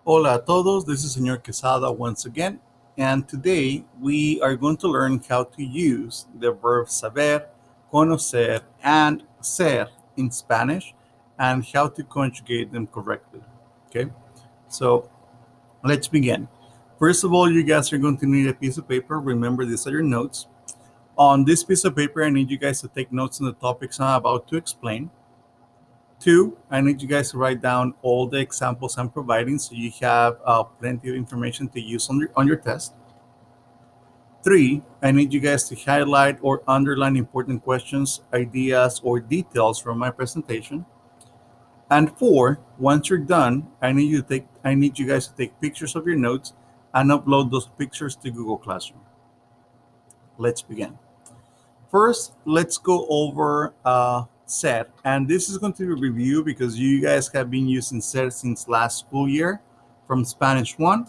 Hola a todos, this is Señor Quesada once again, and today we are going to learn how to use the verb saber, conocer, and ser in Spanish and how to conjugate them correctly. Okay, so let's begin. First of all, you guys are going to need a piece of paper. Remember, these are your notes. On this piece of paper, I need you guys to take notes on the topics I'm about to explain. Two, I need you guys to write down all the examples I'm providing so you have plenty of information to use on your test. Three, I need you guys to highlight or underline important questions, ideas, or details from my presentation. And four, once you're done, I need you guys to take pictures of your notes and upload those pictures to Google Classroom. Let's begin. First, let's go over SET. And this is going to be a review because you guys have been using SET since last school year from Spanish 1.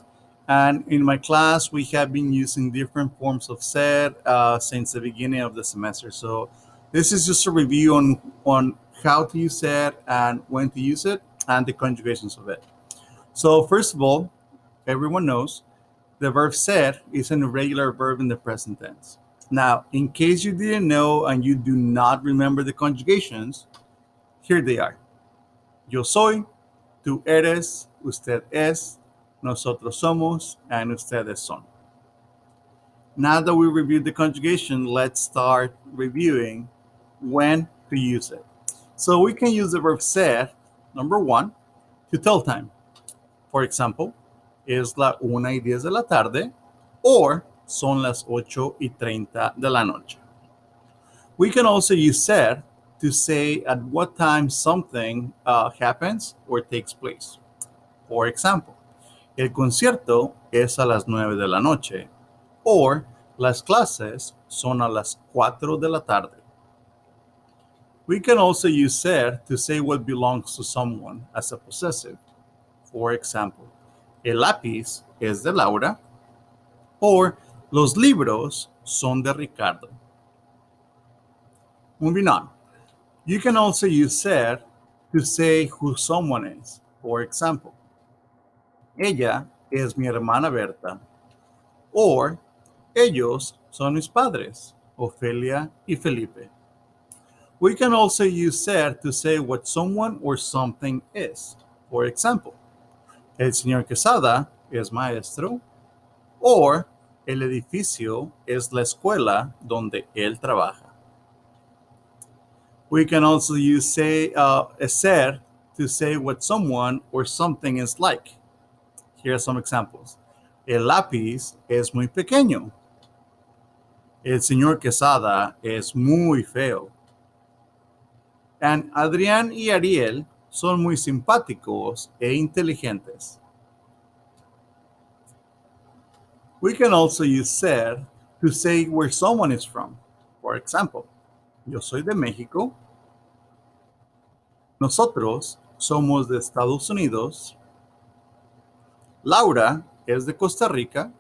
And in my class, we have been using different forms of SET since the beginning of the semester. So this is just a review on how to use SET and when to use it and the conjugations of it. So first of all, everyone knows the verb SET is an irregular verb in the present tense. Now, in case you didn't know and you do not remember the conjugations, here they are. Yo soy, tú eres, usted es, nosotros somos, and ustedes son. Now that we reviewed the conjugation, let's start reviewing when to use it. So we can use the verb ser, number one, to tell time. For example, es la 1:10 de la tarde, or son las 8:30 de la noche. We can also use ser to say at what time something happens or takes place. For example, el concierto es a las 9 de la noche, or las clases son a las 4 de la tarde. We can also use ser to say what belongs to someone as a possessive. For example, el lápiz es de Laura, or los libros son de Ricardo. Moving on, you can also use ser to say who someone is. For example, ella es mi hermana Berta, or ellos son mis padres, Ofelia y Felipe. We can also use ser to say what someone or something is. For example, el señor Quesada es maestro, or el edificio es la escuela donde él trabaja. We can also use ser to say what someone or something is like. Here are some examples. El lápiz es muy pequeño. El señor Quesada es muy feo. And Adrián y Ariel son muy simpáticos e inteligentes. We can also use ser to say where someone is from. For example, yo soy de México. Nosotros somos de Estados Unidos. Laura es de Costa Rica.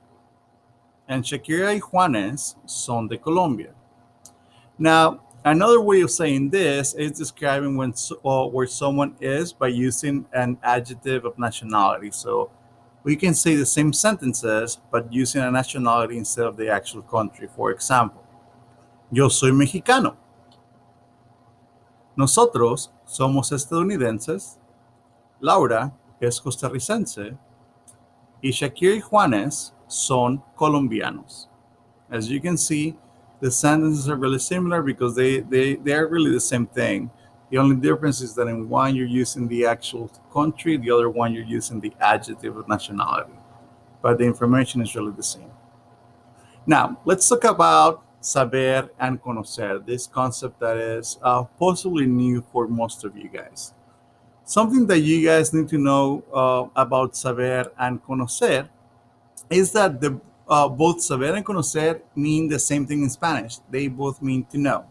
And Shakira y Juanes son de Colombia. Now, another way of saying this is describing where someone is by using an adjective of nationality. So we can say the same sentences, but using a nationality instead of the actual country. For example, yo soy mexicano. Nosotros somos estadounidenses. Laura es costarricense. Y Shakira y Juanes son colombianos. As you can see, the sentences are really similar because they are really the same thing. The only difference is that in one you're using the actual country, the other one you're using the adjective of nationality. But the information is really the same. Now, let's talk about saber and conocer, this concept that is possibly new for most of you guys. Something that you guys need to know about saber and conocer is that both saber and conocer mean the same thing in Spanish. They both mean to know.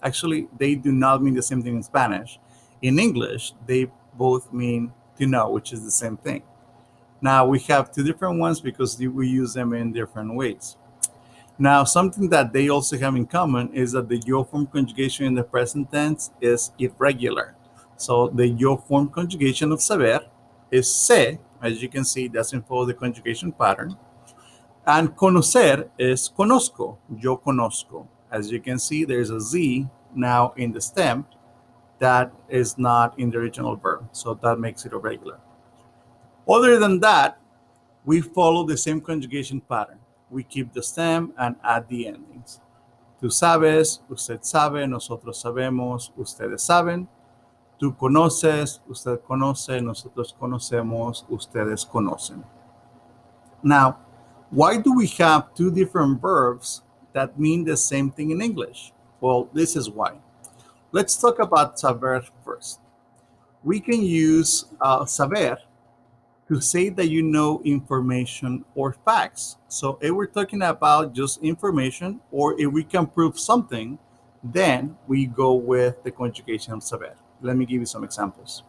Actually, they do not mean the same thing in Spanish. In English, they both mean to know, which is the same thing. Now, we have two different ones because we use them in different ways. Now, something that they also have in common is that the yo form conjugation in the present tense is irregular. So the yo form conjugation of saber is se, As you can see, it doesn't follow the conjugation pattern. And conocer is conozco, yo conozco. As you can see, there's a Z now in the stem that is not in the original verb, so that makes it irregular. Other than that, we follow the same conjugation pattern. We keep the stem and add the endings. Tú sabes, usted sabe, nosotros sabemos, ustedes saben. Tú conoces, usted conoce, nosotros conocemos, ustedes conocen. Now, why do we have two different verbs that mean the same thing in English? Well, this is why. Let's talk about saber first. We can use saber to say that you know information or facts. So if we're talking about just information, or if we can prove something, then we go with the conjugation of saber. Let me give you some examples.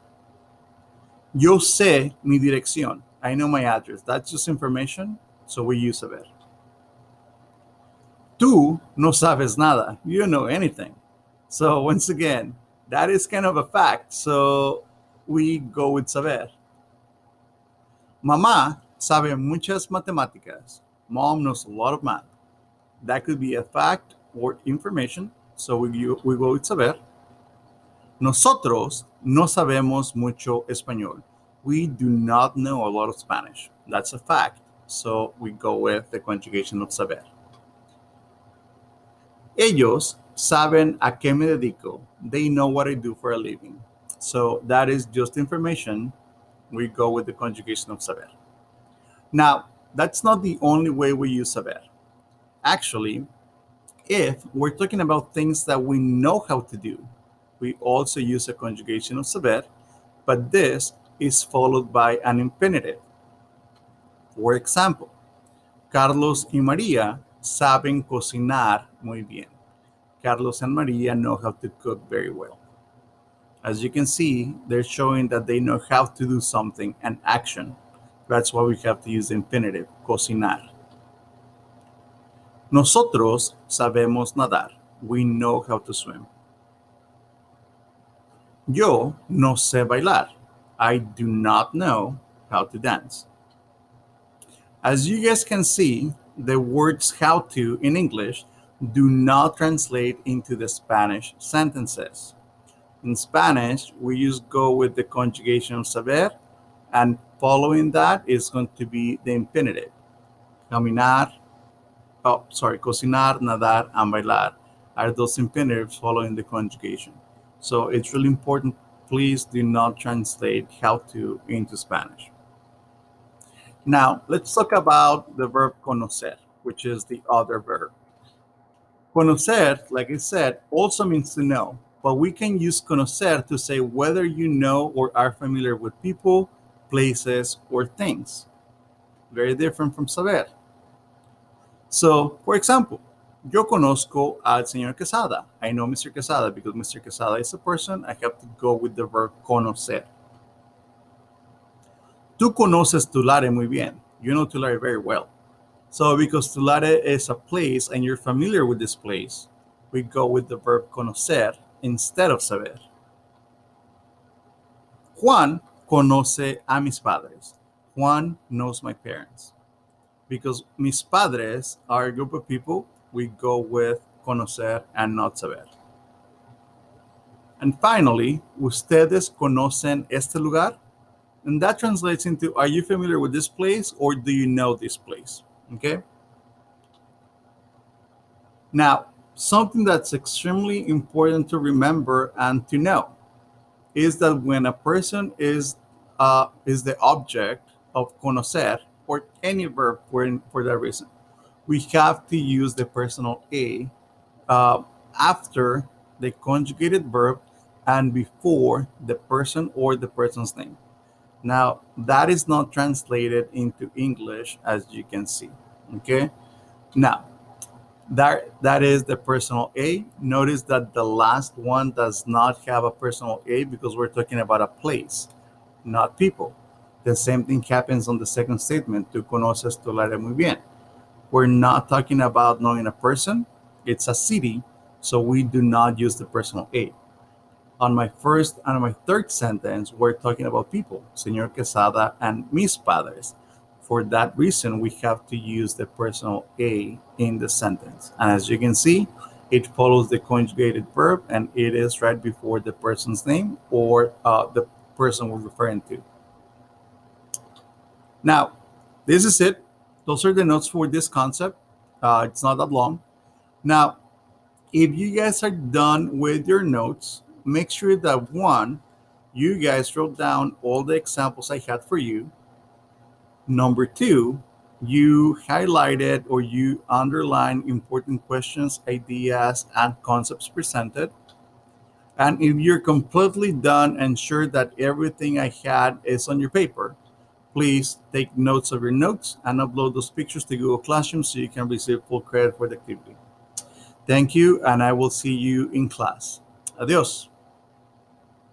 Yo sé mi dirección. I know my address. That's just information, so we use saber. Tú no sabes nada. You don't know anything. So once again, that is kind of a fact, so we go with saber. Mamá sabe muchas matemáticas. Mom knows a lot of math. That could be a fact or information, so we go with saber. Nosotros no sabemos mucho español. We do not know a lot of Spanish. That's a fact, so we go with the conjugation of saber. Ellos saben a qué me dedico. They know what I do for a living. So that is just information. We go with the conjugation of saber. Now, that's not the only way we use saber. Actually, if we're talking about things that we know how to do, we also use a conjugation of saber, but this is followed by an infinitive. For example, Carlos y María saben cocinar muy bien. Carlos and Maria know how to cook very well. As you can see, they're showing that they know how to do something, an action. That's why we have to use the infinitive, cocinar. Nosotros sabemos nadar. We know how to swim. Yo no sé bailar. I do not know how to dance. As you guys can see, the words how to in English do not translate into the Spanish sentences. In Spanish, we just go with the conjugation of saber, and following that is going to be the infinitive. Cocinar, nadar, and bailar are those infinitives following the conjugation. So it's really important, please do not translate how to into Spanish. Now, let's talk about the verb conocer, which is the other verb. Conocer, like I said, also means to know, but we can use conocer to say whether you know or are familiar with people, places, or things. Very different from saber. So, for example, yo conozco al señor Quesada. I know Mr. Quesada because Mr. Quesada is a person. I have to go with the verb conocer. Tú conoces Tulare muy bien. You know Tulare very well. So because Tulare is a place and you're familiar with this place, we go with the verb conocer instead of saber. Juan conoce a mis padres. Juan knows my parents. Because mis padres are a group of people, we go with conocer and not saber. And finally, ustedes conocen este lugar? And that translates into, are you familiar with this place or do you know this place? Okay. Now, something that's extremely important to remember and to know is that when a person is the object of conocer, or any verb for that reason, we have to use the personal a after the conjugated verb and before the person or the person's name. Now, that is not translated into English, as you can see, okay? Now, that is the personal A. Notice that the last one does not have a personal A because we're talking about a place, not people. The same thing happens on the second statement, tú conoces Tulare muy bien. We're not talking about knowing a person, it's a city, so we do not use the personal A. On my first and my third sentence, we're talking about people, Señor Quesada and mis padres. For that reason, we have to use the personal a in the sentence. And as you can see, it follows the conjugated verb and it is right before the person's name or the person we're referring to. Now, this is it. Those are the notes for this concept. It's not that long. Now, if you guys are done with your notes, make sure that one, you guys wrote down all the examples I had for you. Number two, you highlighted or you underlined important questions, ideas, and concepts presented. And if you're completely done and sure that everything I had is on your paper, please take notes of your notes and upload those pictures to Google Classroom so you can receive full credit for the activity. Thank you, and I will see you in class. Adios.